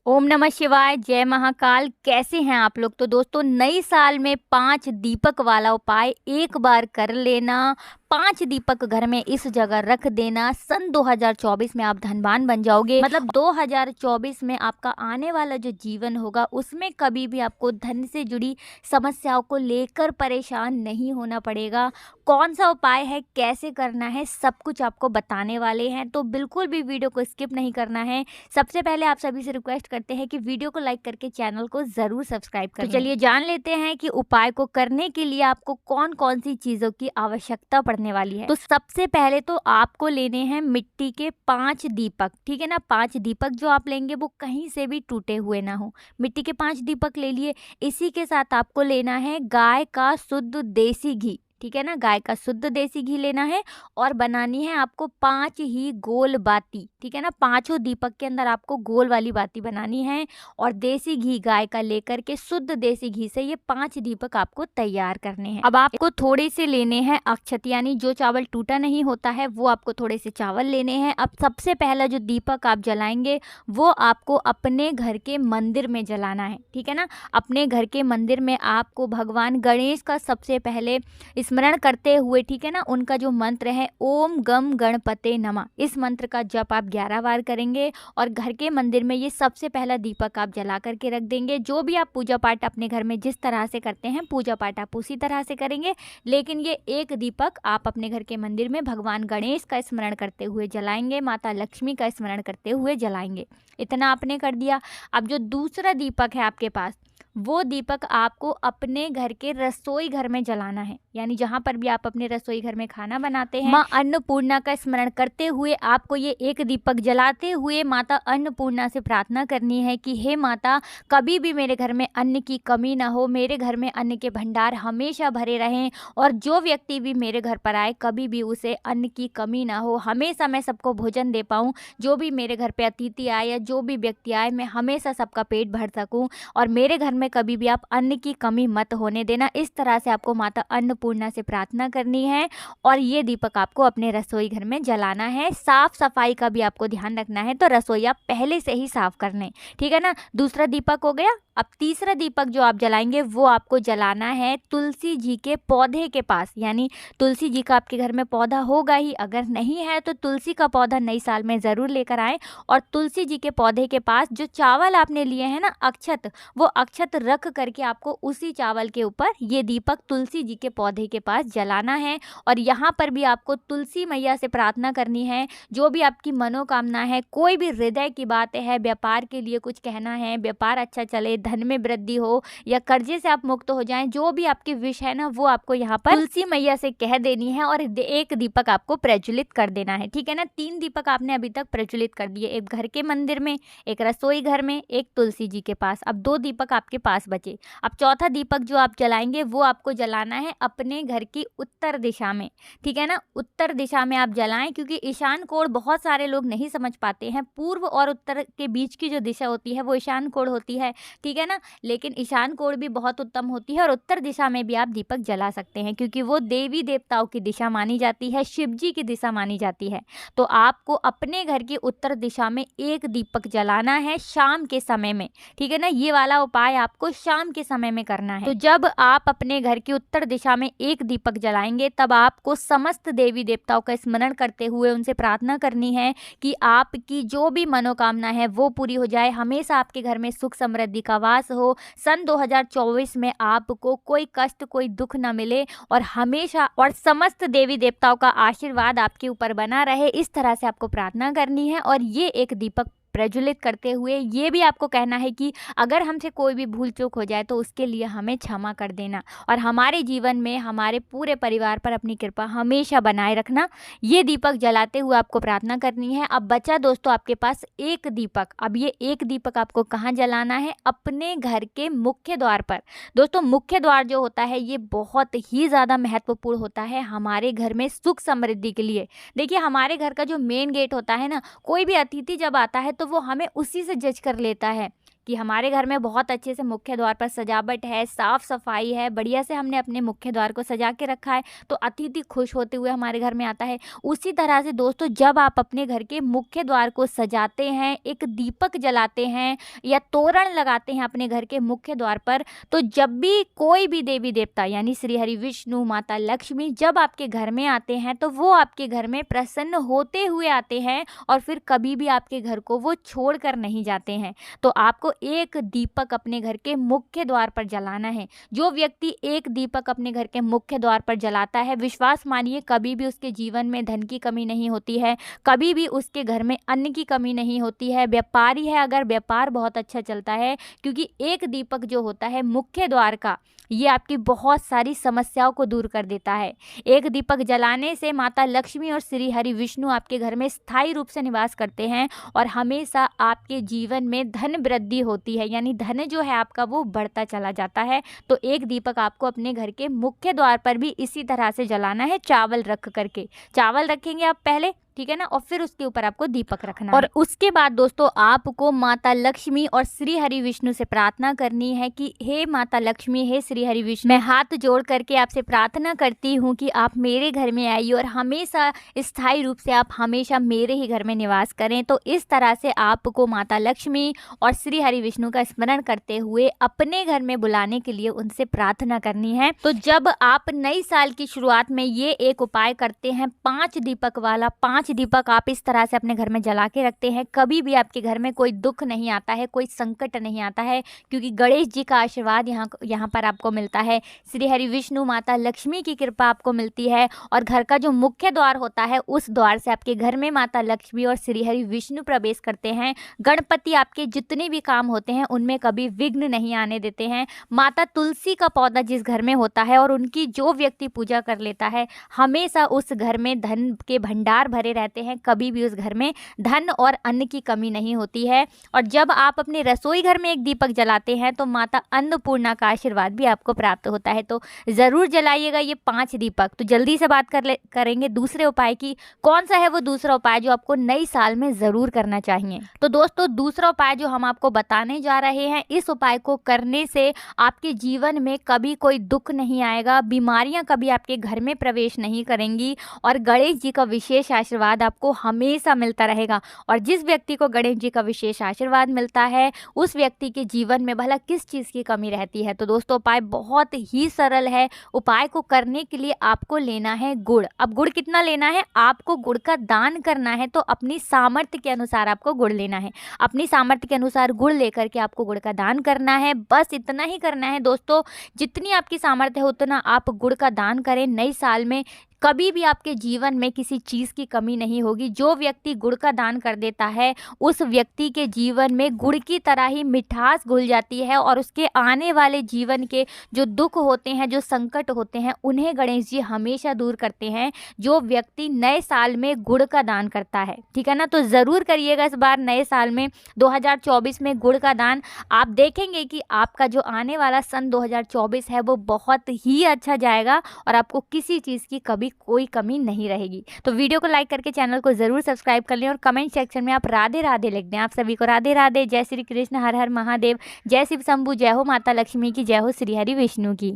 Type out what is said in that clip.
ओम नमः शिवाय, जय महाकाल। कैसे हैं आप लोग? तो दोस्तों, नई साल में 5 दीपक वाला उपाय एक बार कर लेना। 5 दीपक घर में इस जगह रख देना। सन 2024 में आप धनवान बन जाओगे। मतलब 2024 में आपका आने वाला जो जीवन होगा उसमें कभी भी आपको धन से जुड़ी समस्याओं को लेकर परेशान नहीं होना पड़ेगा। कौन सा उपाय है, कैसे करना है, सब कुछ आपको बताने वाले हैं, तो बिल्कुल भी वीडियो को स्किप नहीं करना है। सबसे पहले आप सभी से रिक्वेस्ट करते हैं कि वीडियो को लाइक करके चैनल को जरूर सब्सक्राइब करें। तो चलिए जान लेते हैं कि उपाय को करने के लिए आपको कौन कौन सी चीजों की आवश्यकता पड़ने वाली है। तो सबसे पहले तो आपको लेने हैं मिट्टी के 5 दीपक। ठीक है ना, 5 दीपक जो आप लेंगे वो कहीं से भी टूटे हुए ना हो। मिट्टी के 5 दीपक ले लिए। इसी के साथ आपको लेना है गाय का शुद्ध देसी घी। ठीक है ना, गाय का शुद्ध देसी घी लेना है और बनानी है आपको 5 ही गोल बाती। ठीक है ना, 5 दीपक के अंदर आपको गोल वाली बाती बनानी है और देसी घी गाय का लेकर के शुद्ध देसी घी से ये 5 दीपक आपको तैयार करने हैं। अब आपको थोड़े से लेने हैं अक्षत, यानी जो चावल टूटा नहीं होता है वो आपको थोड़े से चावल लेने हैं। अब सबसे पहला जो दीपक आप जलाएंगे वो आपको अपने घर के मंदिर में जलाना है। ठीक है ना, अपने घर के मंदिर में आपको भगवान गणेश का सबसे पहले स्मरण करते हुए, ठीक है ना, उनका जो मंत्र है ओम गम गणपते नमः, इस मंत्र का जप आप 11 बार करेंगे और घर के मंदिर में ये सबसे पहला दीपक आप जला करके रख देंगे। जो भी आप पूजा पाठ अपने घर में जिस तरह से करते हैं पूजा पाठ आप उसी तरह से करेंगे, लेकिन ये एक दीपक आप अपने घर के मंदिर में भगवान गणेश का स्मरण करते हुए जलाएंगे, माता लक्ष्मी का स्मरण करते हुए जलाएंगे। इतना आपने कर दिया। अब जो दूसरा दीपक है आपके पास, वो दीपक आपको अपने घर के रसोई घर में जलाना है, यानी जहाँ पर भी आप अपने रसोई घर में खाना बनाते हैं, माँ अन्नपूर्णा का स्मरण करते हुए आपको ये एक दीपक जलाते हुए माता अन्नपूर्णा से प्रार्थना करनी है कि हे माता, कभी भी मेरे घर में अन्न की कमी ना हो, मेरे घर में अन्न के भंडार हमेशा भरे रहें और जो व्यक्ति भी मेरे घर पर आए कभी भी उसे अन्न की कमी ना हो, हमेशा मैं सबको भोजन दे पाऊँ। जो भी मेरे घर पे अतिथि आए या जो भी व्यक्ति आए, मैं हमेशा सबका पेट भर सकूँ और मेरे घर में कभी भी आप अन्न की कमी मत होने देना। इस तरह से आपको माता अन्नपूर्णा से प्रार्थना करनी है और ये दीपक आपको अपने रसोई घर में जलाना है। साफ सफाई का भी आपको ध्यान रखना है, तो रसोई आप पहले से ही साफ कर लें। ठीक है ना, दूसरा दीपक हो गया। अब तीसरा दीपक जो आप जलाएंगे वो आपको जलाना है तुलसी जी के पौधे के पास, यानी तुलसी जी का आपके घर में पौधा होगा ही, अगर नहीं है तो तुलसी का पौधा नई साल में ज़रूर लेकर आएँ और तुलसी जी के पौधे के पास जो चावल आपने लिए हैं ना अक्षत, वो अक्षत रख करके आपको उसी चावल के ऊपर ये दीपक तुलसी जी के पौधे के पास जलाना है। और यहाँ पर भी आपको तुलसी मैया से प्रार्थना करनी है, जो भी आपकी मनोकामना है, कोई भी हृदय की बात है, व्यापार के लिए कुछ कहना है, व्यापार अच्छा चले, धन में वृद्धि हो या कर्जे से आप मुक्त हो जाएं, जो भी आपकी विश है ना वो आपको यहाँ पर तुलसी मैया से कह देनी है और एक दीपक आपको प्रज्वलित कर देना है। ठीक है ना, 3 दीपक आपने अभी तक प्रज्वलित कर दिए, एक घर के मंदिर में, एक रसोई घर में, एक तुलसी जी के पास। अब 2 दीपक आपके पास बचे। अब चौथा दीपक जो आप जलाएंगे वो आपको जलाना है अपने घर की उत्तर दिशा में। ठीक है ना, उत्तर दिशा में आप जलाएं, क्योंकि ईशान कोण बहुत सारे लोग नहीं समझ पाते हैं। पूर्व और उत्तर के बीच की जो दिशा होती है वो ईशान कोण होती है। ठीक है ना, लेकिन ईशान कोण भी बहुत उत्तम होती है और उत्तर दिशा में भी आप दीपक जला सकते हैं, क्योंकि वो देवी देवताओं की दिशा मानी जाती है, शिव जी की दिशा मानी जाती है। तो आपको अपने घर की उत्तर दिशा में एक दीपक जलाना है शाम के समय में। ठीक है ना, ये वाला उपाय आपको शाम के समय में करना है। तो जब आप अपने घर की उत्तर दिशा में एक दीपक जलाएंगे तब आपको समस्त देवी देवताओं का स्मरण करते हुए उनसे प्रार्थना करनी है कि आपकी जो भी मनोकामना है वो पूरी हो जाए, हमेशा आपके घर में सुख समृद्धि का वास हो, सन 2024 में आपको कोई कष्ट कोई दुख न मिले और हमेशा और समस्त देवी देवताओं का आशीर्वाद आपके ऊपर बना रहे। इस तरह से आपको प्रार्थना करनी है और ये एक दीपक प्रज्वलित करते हुए ये भी आपको कहना है कि अगर हमसे कोई भी भूल चूक हो जाए तो उसके लिए हमें क्षमा कर देना और हमारे जीवन में हमारे पूरे परिवार पर अपनी कृपा हमेशा बनाए रखना। ये दीपक जलाते हुए आपको प्रार्थना करनी है। अब बचा दोस्तों आपके पास एक दीपक। अब ये एक दीपक आपको कहाँ जलाना है? अपने घर के मुख्य द्वार पर। दोस्तों, मुख्य द्वार जो होता है ये बहुत ही ज़्यादा महत्वपूर्ण होता है हमारे घर में सुख समृद्धि के लिए। देखिए, हमारे घर का जो मेन गेट होता है ना, कोई भी अतिथि जब आता है तो वो हमें उसी से जज कर लेता है कि हमारे घर में बहुत अच्छे से मुख्य द्वार पर सजावट है, साफ सफाई है, बढ़िया से हमने अपने मुख्य द्वार को सजा के रखा है, तो अतिथि खुश होते हुए हमारे घर में आता है। उसी तरह से दोस्तों, जब आप अपने घर के मुख्य द्वार को सजाते हैं, एक दीपक जलाते हैं या तोरण लगाते हैं अपने घर के मुख्य द्वार पर, तो जब भी कोई भी देवी देवता यानी श्री हरि विष्णु, माता लक्ष्मी जब आपके घर में आते हैं, तो वो आपके घर में प्रसन्न होते हुए आते हैं और फिर कभी भी आपके घर को वो छोड़कर नहीं जाते हैं। तो आपको एक दीपक अपने घर के मुख्य द्वार पर जलाना है। जो व्यक्ति एक दीपक अपने घर के मुख्य द्वार पर जलाता है, विश्वास मानिए कभी भी उसके जीवन में धन की कमी नहीं होती है, कभी भी उसके घर में अन्न की कमी नहीं होती है। व्यापारी है अगर, व्यापार बहुत अच्छा चलता है, क्योंकि एक दीपक जो होता है मुख्य द्वार का, ये आपकी बहुत सारी समस्याओं को दूर कर देता है। एक दीपक जलाने से माता लक्ष्मी और श्री हरि विष्णु आपके घर में स्थायी रूप से निवास करते हैं और हमेशा आपके जीवन में धन वृद्धि होती है, यानी धन जो है आपका वो बढ़ता चला जाता है। तो एक दीपक आपको अपने घर के मुख्य द्वार पर भी इसी तरह से जलाना है, चावल रख करके। चावल रखेंगे आप पहले, ठीक है ना, और फिर उसके ऊपर आपको दीपक रखना है। और उसके बाद दोस्तों, आपको माता लक्ष्मी और श्री हरि विष्णु से प्रार्थना करनी है कि हे माता लक्ष्मी, हे श्री हरि विष्णु, मैं हाथ जोड़ करके आपसे प्रार्थना करती हूँ कि आप मेरे घर में आइए और हमेशा स्थायी रूप से आप हमेशा मेरे ही घर में निवास करें। तो इस तरह से आपको माता लक्ष्मी और श्री हरि विष्णु का स्मरण करते हुए अपने घर में बुलाने के लिए उनसे प्रार्थना करनी है। तो जब आप नई साल की शुरुआत में ये एक उपाय करते हैं, 5 दीपक वाला, 5 दीपक आप इस तरह से अपने घर में जला के रखते हैं, कभी भी आपके घर में कोई दुख नहीं आता है, कोई संकट नहीं आता है, क्योंकि गणेश जी का आशीर्वाद यहाँ पर आपको मिलता है, श्री हरि विष्णु, माता लक्ष्मी की कृपा आपको मिलती है। और घर का जो मुख्य द्वार होता है, उस द्वार से आपके घर में माता लक्ष्मी और श्री हरि विष्णु प्रवेश करते हैं। गणपति आपके जितने भी काम होते हैं उनमें कभी विघ्न नहीं आने देते हैं। माता तुलसी का पौधा जिस घर में होता है और उनकी जो व्यक्ति पूजा कर लेता है, हमेशा उस घर में धन के भंडार भरे रहते हैं, कभी भी उस घर में धन और अन्न की कमी नहीं होती है। और जब आप अपने रसोई घर में एक दीपक जलाते हैं, तो माता अन्नपूर्णा का आशीर्वाद भी आपको प्राप्त होता है। तो ज़रूर जलाइएगा ये 5 दीपक। तो जल्दी से बात करेंगे दूसरे उपाय की। कौन सा है वो दूसरा उपाय जो आपको नई साल में ज़रूर करना चाहिए? तो दोस्तों, दूसरा उपाय जो हम आपको बताने जा रहे हैं, इस उपाय को करने से आपके जीवन में कभी कोई दुख नहीं आएगा, बीमारियां कभी आपके घर में प्रवेश नहीं करेंगी और गणेश जी का विशेष आशीर्वाद आपको हमेशा मिलता रहेगा। और जिस व्यक्ति को गणेश जी का विशेष आशीर्वाद मिलता है, उस व्यक्ति के जीवन में भला किस चीज़ की कमी रहती है? तो दोस्तों, उपाय बहुत ही सरल है। उपाय को करने के लिए आपको लेना है गुड़। अब गुड़ कितना लेना है? आपको गुड़ का दान करना है, तो अपनी सामर्थ्य के अनुसार आपको गुड़ लेना है। अपनी सामर्थ्य के अनुसार गुड़ लेकर के आपको गुड़ का दान करना है। बस इतना ही करना है दोस्तों, जितनी आपकी सामर्थ्य है उतना आप गुड़ का दान करें। नई साल में कभी भी आपके जीवन में किसी चीज़ की कमी नहीं होगी। जो व्यक्ति गुड़ का दान कर देता है, उस व्यक्ति के जीवन में गुड़ की तरह ही मिठास घुल जाती है और उसके आने वाले जीवन के जो दुख होते हैं, जो संकट होते हैं, उन्हें गणेश जी हमेशा दूर करते हैं, जो व्यक्ति नए साल में गुड़ का दान करता है। ठीक है ना? तो ज़रूर करिएगा इस बार नए साल में 2024 में गुड़ का दान। आप देखेंगे कि आपका जो आने वाला सन 2024 है वो बहुत ही अच्छा जाएगा और आपको किसी चीज़ की कभी कोई कमी नहीं रहेगी। तो वीडियो को लाइक करके चैनल को जरूर सब्सक्राइब कर लें और कमेंट सेक्शन में आप राधे राधे लिख दें। आप सभी को राधे राधे। जय श्री कृष्ण, हर हर महादेव, जय शिव शंभू, जय हो माता लक्ष्मी की, जय हो श्री हरि विष्णु की।